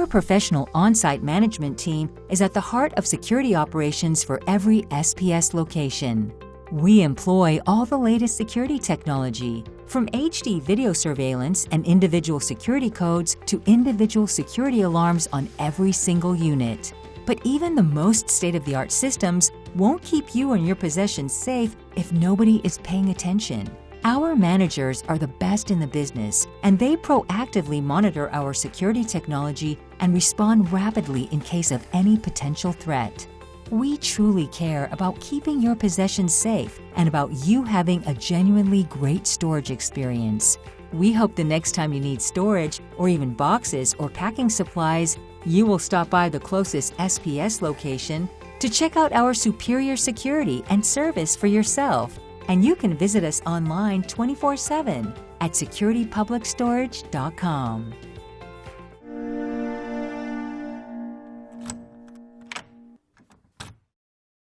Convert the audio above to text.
Our professional on-site management team is at the heart of security operations for every SPS location. We employ all the latest security technology, from HD video surveillance and individual security codes to individual security alarms on every single unit. But even the most state-of-the-art systems won't keep you and your possessions safe if nobody is paying attention. Our managers are the best in the business, and they proactively monitor our security technology and respond rapidly in case of any potential threat. We truly care about keeping your possessions safe and about you having a genuinely great storage experience. We hope the next time you need storage, or even boxes or packing supplies, you will stop by the closest SPS location to check out our superior security and service for yourself. And you can visit us online 24/7 at securitypublicstorage.com.